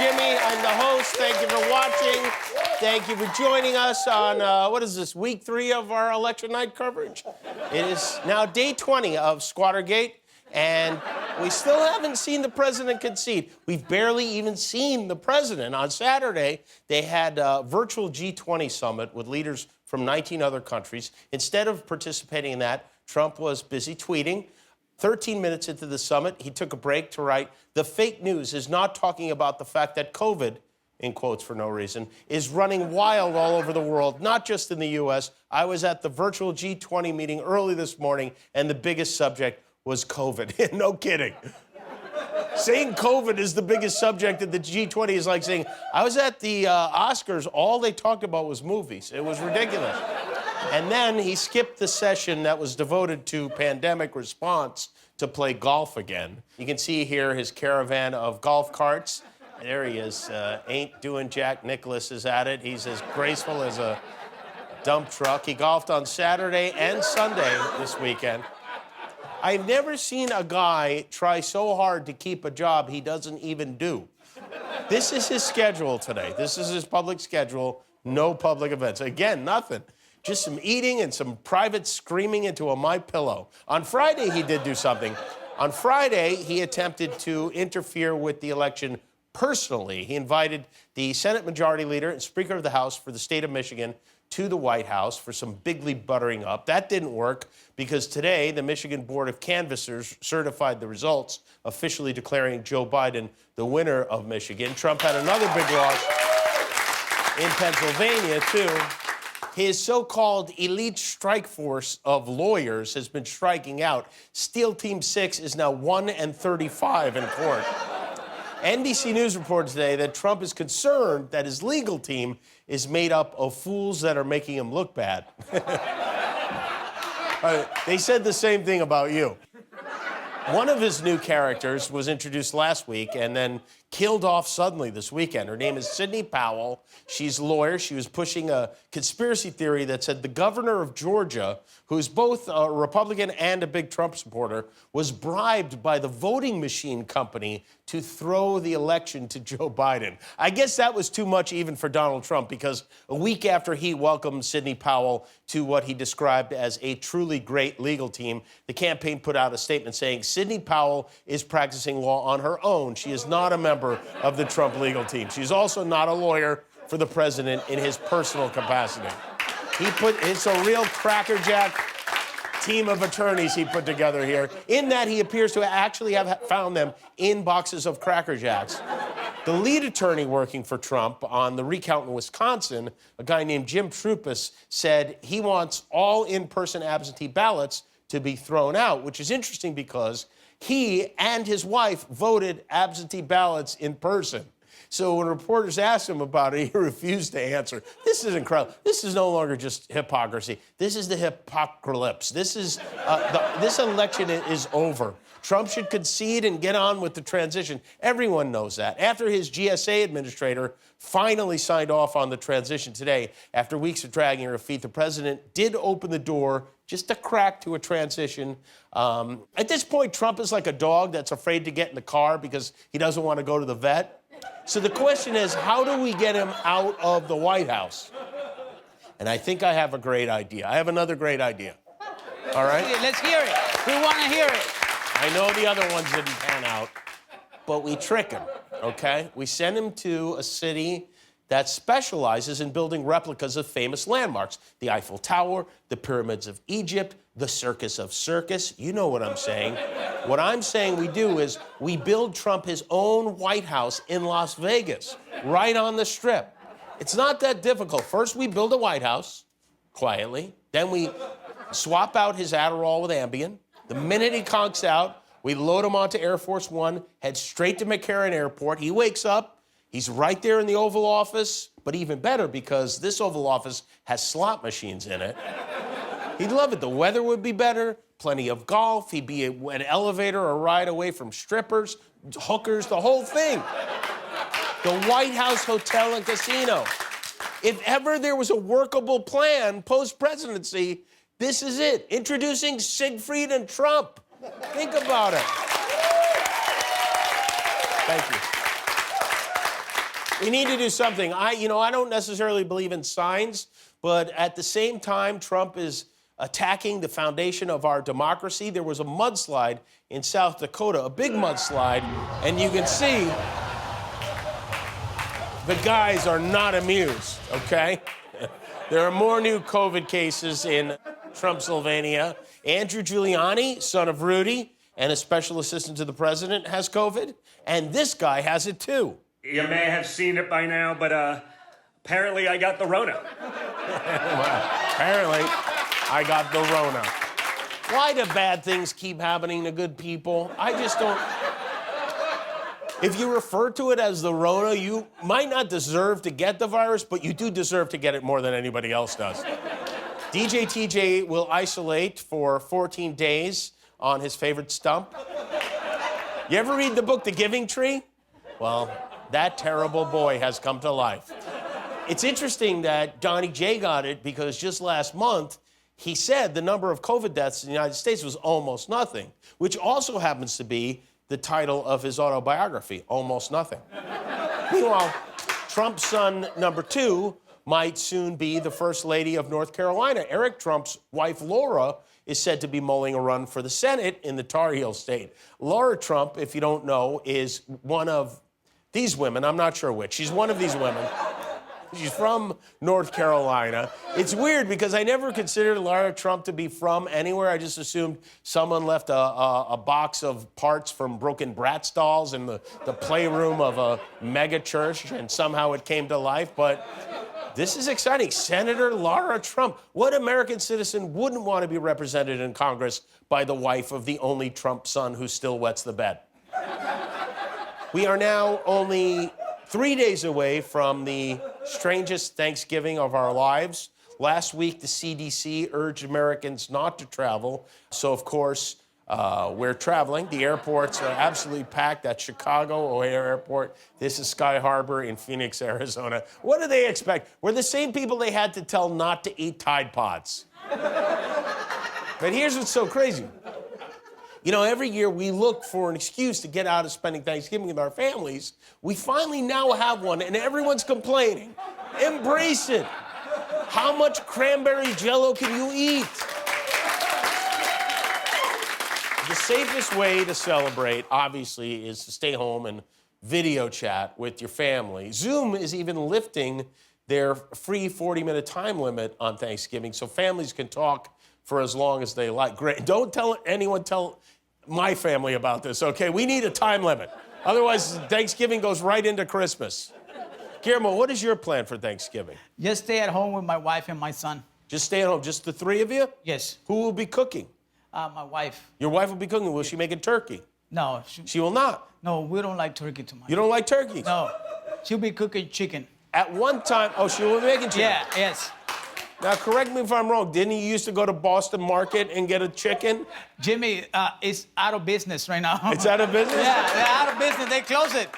Jimmy. I'm the host. Thank you for watching. Thank you for joining us on, what is this, week 3 of our election night coverage? It is now day 20 of Squattergate, and we still haven't seen the president concede. We've barely even seen the president. On Saturday, they had a virtual G20 summit with leaders from 19 other countries. Instead of participating in that, Trump was busy tweeting. 13 minutes into the summit, he took a break to write, "The fake news is not talking about the fact that COVID," in quotes for no reason, "is running wild all over the world, not just in the U.S. I was at the virtual G20 meeting early this morning, and the biggest subject was COVID." No kidding. Saying COVID is the biggest subject at the G20 is like saying, I was at the Oscars, all they talked about was movies. It was ridiculous. And then he skipped the session that was devoted to pandemic response to play golf again. You can see here his caravan of golf carts. There he is. Ain't doing Jack Nicklaus is at it. He's as graceful as a dump truck. He golfed on Saturday and Sunday this weekend. I've never seen a guy try so hard to keep a job he doesn't even do. This is his schedule today. This is his public schedule. No public events. Again, nothing. Just some eating and some private screaming into a MyPillow. On Friday, he did do something. On Friday, he attempted to interfere with the election personally. He invited the Senate Majority Leader and Speaker of the House for the state of Michigan to the White House for some bigly buttering up. That didn't work because today, the Michigan Board of Canvassers certified the results, officially declaring Joe Biden the winner of Michigan. Trump had another big loss in Pennsylvania, too. His so-called elite strike force of lawyers has been striking out. SEAL Team 6 is now 1-35 in court. NBC News reported today that Trump is concerned that his legal team is made up of fools that are making him look bad. They said the same thing about you. One of his new characters was introduced last week and then killed off suddenly this weekend. Her name is Sidney Powell. She's a lawyer. She was pushing a conspiracy theory that said the governor of Georgia, who's both a Republican and a big Trump supporter, was bribed by the voting machine company to throw the election to Joe Biden. I guess that was too much even for Donald Trump, because a week after he welcomed Sidney Powell to what he described as a truly great legal team, the campaign put out a statement saying Sidney Powell is practicing law on her own. She is not a member of the Trump legal team. She's also not a lawyer for the president in his personal capacity. It's a real crackerjack team of attorneys he put together here, in that he appears to actually have found them in boxes of Cracker Jacks. The lead attorney working for Trump on the recount in Wisconsin, a guy named Jim Trupus, said he wants all in-person absentee ballots to be thrown out, which is interesting because he and his wife voted absentee ballots in person. So when reporters asked him about it, he refused to answer. This is incredible. This is no longer just hypocrisy. This is the hypocalypse. This election is over. Trump should concede and get on with the transition. Everyone knows that. After his GSA administrator finally signed off on the transition today, after weeks of dragging her feet, the president did open the door just a crack to a transition. At this point, Trump is like a dog that's afraid to get in the car because he doesn't want to go to the vet. So the question is, how do we get him out of the White House? And I think I have a great idea. I have another great idea. All right? Let's hear it. We want to hear it. I know the other ones didn't pan out, but we trick him, okay? We send him to a city that specializes in building replicas of famous landmarks. The Eiffel Tower, the Pyramids of Egypt, the Circus of Circus. You know what I'm saying. What I'm saying we do is we build Trump his own White House in Las Vegas, right on the Strip. It's not that difficult. First, we build a White House, quietly. Then we swap out his Adderall with Ambien. The minute he conks out, we load him onto Air Force One, head straight to McCarran Airport. He wakes up. He's right there in the Oval Office, but even better because this Oval Office has slot machines in it. He'd love it. The weather would be better, plenty of golf. He'd be an elevator or a ride away from strippers, hookers, the whole thing. The White House Hotel and Casino. If ever there was a workable plan post-presidency, this is it. Introducing Siegfried and Trump. Think about it. Thank you. We need to do something. I don't necessarily believe in signs, but at the same time, Trump is attacking the foundation of our democracy. There was a mudslide in South Dakota, a big mudslide, and you can see the guys are not amused, okay? There are more new COVID cases in Trumpsylvania. Andrew Giuliani, son of Rudy, and a special assistant to the president, has COVID, and this guy has it too. You may have seen it by now, but apparently I got the Rona. Well, apparently, I got the Rona. Why do bad things keep happening to good people? I just don't. If you refer to it as the Rona, you might not deserve to get the virus, but you do deserve to get it more than anybody else does. DJTJ will isolate for 14 days on his favorite stump. You ever read the book, The Giving Tree? Well, that terrible boy has come to life. It's interesting that Donnie J got it because just last month, he said the number of COVID deaths in the United States was almost nothing, which also happens to be the title of his autobiography, Almost Nothing. Meanwhile, Trump's son, number 2, might soon be the First Lady of North Carolina. Eric Trump's wife, Laura, is said to be mulling a run for the Senate in the Tar Heel state. Lara Trump, if you don't know, is one of these women. I'm not sure which. She's one of these women. She's from North Carolina. It's weird because I never considered Lara Trump to be from anywhere. I just assumed someone left a box of parts from broken Bratz dolls in the playroom of a mega church, and somehow it came to life. But this is exciting. Senator Lara Trump. What American citizen wouldn't want to be represented in Congress by the wife of the only Trump son who still wets the bed? We are now only 3 days away from the strangest Thanksgiving of our lives. Last week, the CDC urged Americans not to travel. So, of course, we're traveling. The airports are absolutely packed at Chicago O'Hare Airport. This is Sky Harbor in Phoenix, Arizona. What do they expect? We're the same people they had to tell not to eat Tide Pods. But here's what's so crazy. You know, every year we look for an excuse to get out of spending Thanksgiving with our families. We finally now have one, and everyone's complaining. Embrace it. How much cranberry Jell-O can you eat? The safest way to celebrate, obviously, is to stay home and video chat with your family. Zoom is even lifting their free 40-minute time limit on Thanksgiving so families can talk for as long as they like. Great. Don't tell my family about this, okay? We need a time limit. Otherwise, Thanksgiving goes right into Christmas. Guillermo, what is your plan for Thanksgiving? Just stay at home with my wife and my son. Just stay at home, just the 3 of you? Yes. Who will be cooking? My wife. Your wife will be cooking. Will she make a turkey? No. She will not. No, we don't like turkey too much. You don't like turkeys? No. She'll be cooking chicken. At one time, she will be making chicken? Yeah, yes. Now, correct me if I'm wrong. Didn't you used to go to Boston Market and get a chicken? Jimmy is out of business right now. It's out of business? Yeah, they're out of business. They close it.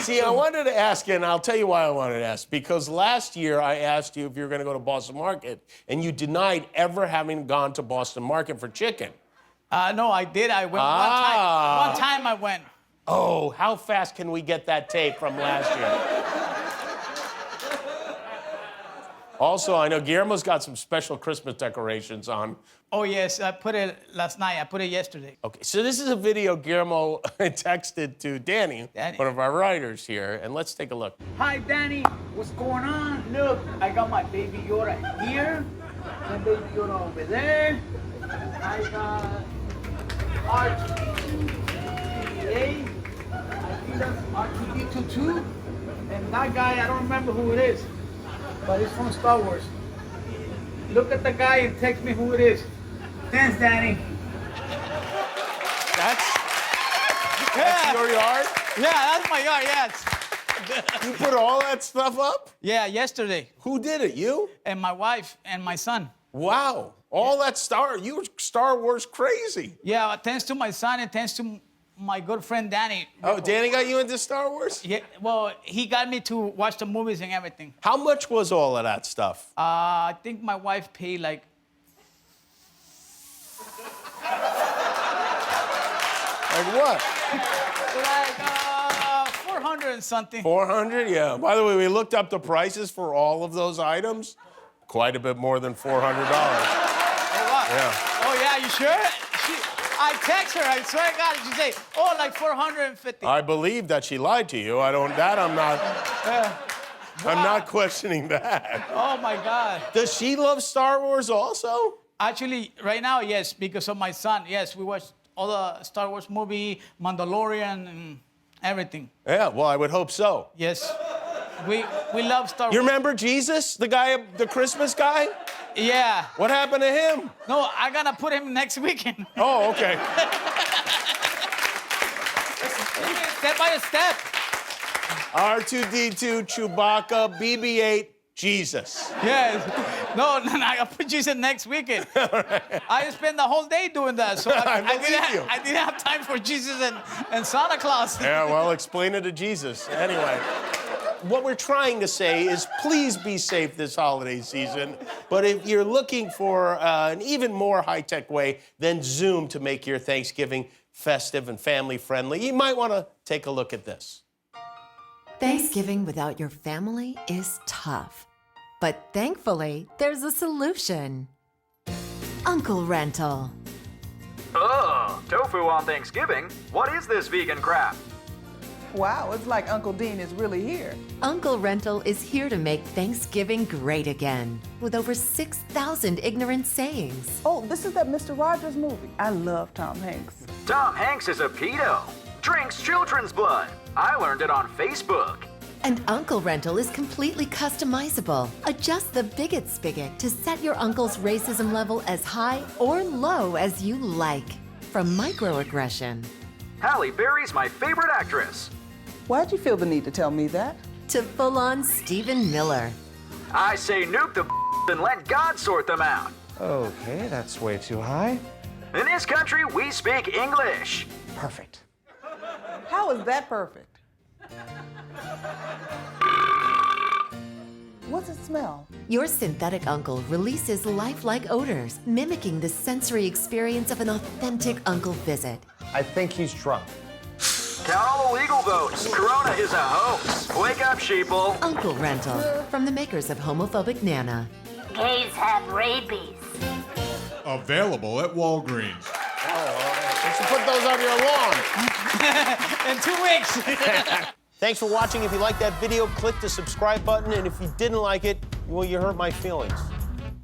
See, I wanted to ask you, and I'll tell you why I wanted to ask. Because last year I asked you if you were going to go to Boston Market, and you denied ever having gone to Boston Market for chicken. No, I did. I went one time. One time I went. Oh, how fast can we get that tape from last year? Also, I know Guillermo's got some special Christmas decorations on. Oh, yes. I put it last night. I put it yesterday. Okay, so this is a video Guillermo texted to Danny, one of our writers here, and let's take a look. Hi, Danny. What's going on? Look, I got my baby Yoda here. My baby Yoda over there. I got R2D2, I think that's R2D2 too. And that guy, I don't remember who it is, but it's from Star Wars. Look at the guy and text me who it is. Thanks, Danny. That's your yard? Yeah, that's my yard, yes. You put all that stuff up? Yeah, yesterday. Who did it, you? And my wife and my son. Wow, all that you were Star Wars crazy. Yeah, thanks to my son and thanks to my good friend Danny. Oh, Danny got you into Star Wars? Yeah, well, he got me to watch the movies and everything. How much was all of that stuff? I think my wife paid like... Like what? like 400 and something. 400, yeah. By the way, we looked up the prices for all of those items. Quite a bit more than $400. Oh, wow. Yeah. Oh, yeah, you sure? I text her, I swear to God, she say, oh, like 450. I believe that she lied to you. I'm not questioning that. Oh, my God. Does she love Star Wars also? Actually, right now, yes, because of my son. Yes, we watched all the Star Wars movie, Mandalorian, and everything. Yeah, well, I would hope so. Yes. We love Star Wars. You remember Jesus, the guy, the Christmas guy? Yeah. What happened to him? No, I'm gonna put him next weekend. Oh, okay. Step by step. R2D2, Chewbacca, BB-8, Jesus. Yes. No, I'll put Jesus next weekend. I spent the whole day doing that, so I didn't have time for Jesus and Santa Claus. Yeah, well, explain it to Jesus. Anyway, what we're trying to say is please be safe this holiday season. But if you're looking for an even more high-tech way than Zoom to make your Thanksgiving festive and family-friendly, you might want to take a look at this. Thanksgiving without your family is tough. But thankfully, there's a solution. Uncle Rental. Ugh, tofu on Thanksgiving? What is this vegan crap? Wow, it's like Uncle Dean is really here. Uncle Rental is here to make Thanksgiving great again, with over 6,000 ignorant sayings. Oh, this is that Mr. Rogers movie. I love Tom Hanks. Tom Hanks is a pedo. Drinks children's blood. I learned it on Facebook. And Uncle Rental is completely customizable. Adjust the bigot spigot to set your uncle's racism level as high or low as you like. From microaggression Halle Berry's my favorite actress. Why'd you feel the need to tell me that? to full-on Stephen Miller. I say nuke the and let God sort them out. Okay, that's way too high. In this country, we speak English. Perfect. How is that perfect? What's it smell? Your synthetic uncle releases lifelike odors, mimicking the sensory experience of an authentic uncle visit. I think he's drunk. Count all the legal votes. Corona is a hoax. Wake up, sheeple. Uncle Rental, from the makers of Homophobic Nana. Gays have rabies. Available at Walgreens. You should put those on your lawn. In 2 weeks. Thanks for watching. If you liked that video, click the subscribe button. And if you didn't like it, well, you hurt my feelings.